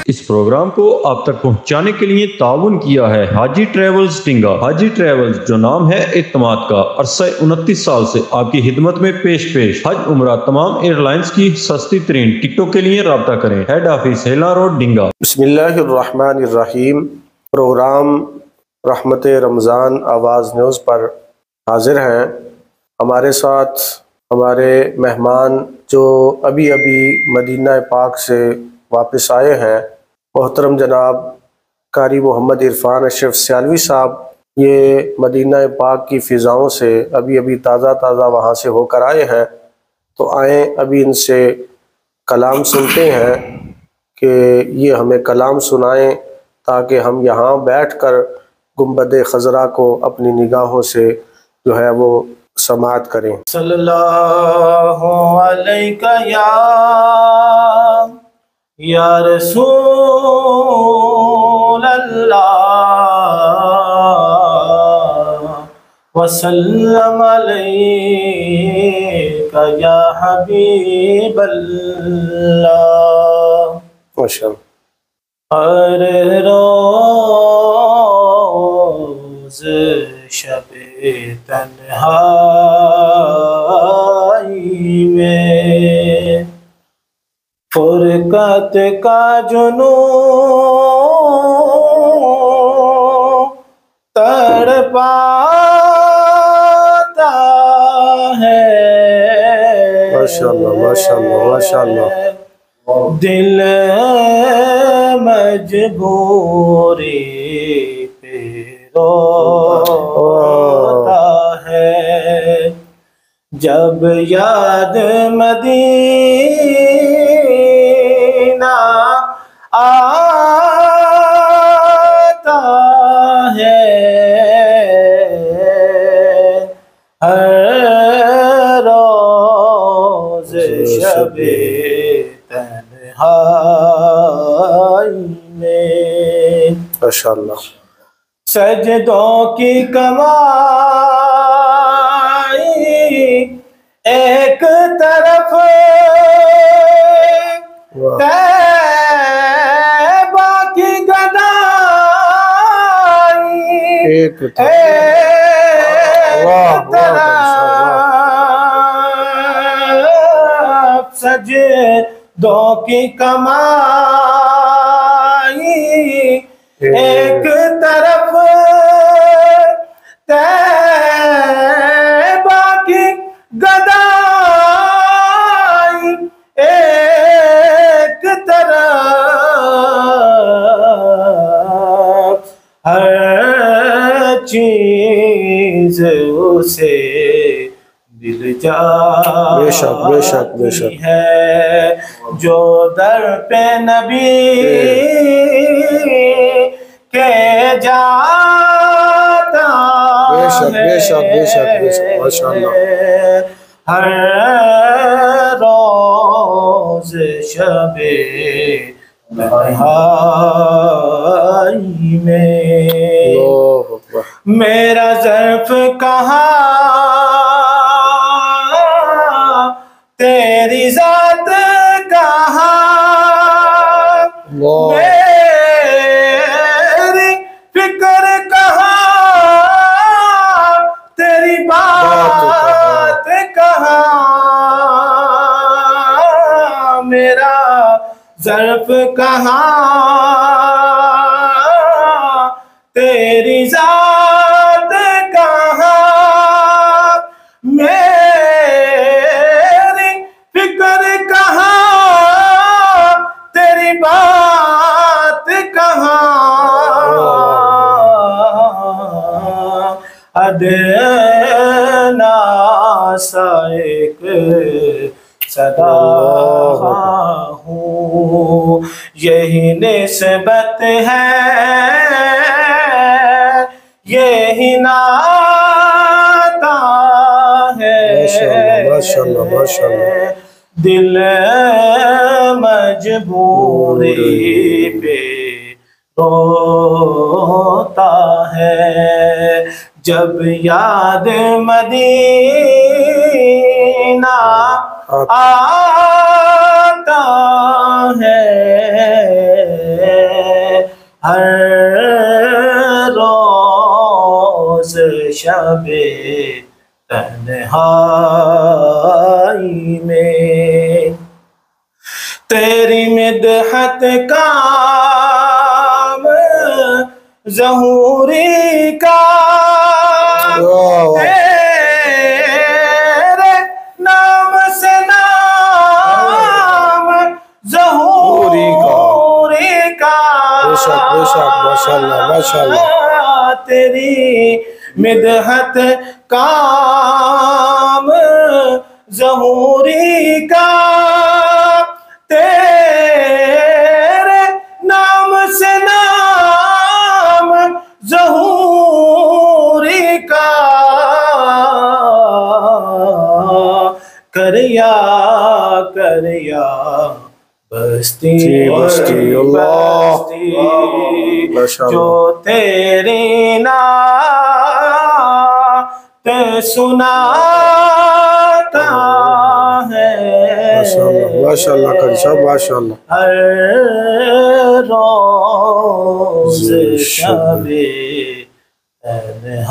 इस प्रोग्राम को आप तक पहुंचाने के लिए ताउन किया है हाजी ट्रेवल्स टिंगा। हाजी ट्रेवल्स, जो नाम है एतमाद का, अरसा 29 साल से आपकी खिदमत में पेश हज उम्रा तमाम एयरलाइंस की सस्ती तरीन टिकटों के लिए राब्ता करें। हेड ऑफिस हेला रोड डिंगा। बिस्मिल्लाहिर्रहमानिर्रहीम। प्रोग्राम रहमत रमज़ान आवाज़ न्यूज़ पर हाजिर हैं। हमारे साथ हमारे मेहमान जो अभी अभी मदीना पाक से वापस आए हैं, मोहतरम जनाब कारी मोहम्मद इरफान अशरफ सियालवी साहब। ये मदीना पाक की फ़िज़ाओं से अभी अभी ताज़ा वहाँ से होकर आए हैं, तो आए अभी इनसे कलाम सुनते हैं कि ये हमें कलाम सुनाएं ताकि हम यहाँ बैठकर गुंबद खज़रा को अपनी निगाहों से जो है वो समाअत करें। सल्लल्लाहु अलैका या रसूल अल्लाह वसल्लम अलैका या हबीब अल्लाह। माशाअल्लाह। हर रोज़ शबे तन्हाई में फुरकत का जुनून तड़पाता है। माशाअल्लाह माशाअल्लाह माशाअल्लाह। दिल मजबूरी पे रोता है जब याद मदीना आता है। हर रोज़ शबे तन्हाई में माशाअल्लाह। सजदों की कमाई एक तरफ, तैबा की गदाई एक तरफ, सजदों की कमाई एक तरफ, तैबा की गदाई एक तरफ। हर चीज उसे दिल जाती है जो दर पे नबी के जाता है। हर रोज़ शबे तन्हाई में मेरा ज़र्फ़ कहाँ, तेरी ज़ात कहाँ, मेरी फिक्र कहाँ, तेरी बात कहाँ, मेरा ज़र्फ़ कहाँ, तेरी ज़ात कहाँ, मेरी फिक्र कहाँ, तेरी बात कहाँ। अदना सा एक सदा हूँ, यही निस्बत है, यही नाता है। माशाअल्लाह माशाअल्लाह। दिल मजबूरी पे रोता है जब याद मदीना आता है। हर रोज शबे तन्हाई में तेरी मिदहत काम ज़हूरी का तेरे नाम से नाम ज़हूरी का बेशक माशाल्लाह माशाल्लाह। तेरी मिदहत काम ज़हूरी का तेरे नाम से नाम ज़हूरी का करया करया बस्ती बस्ती अल्लाह जो तेरी नात सुनाता है माशाल्लाह करी साहब माशाल्लाह। हर रोज शबे तन्हाई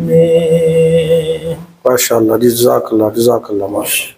में माशाल्लाह जज़ाकल्लाह माशाल्लाह।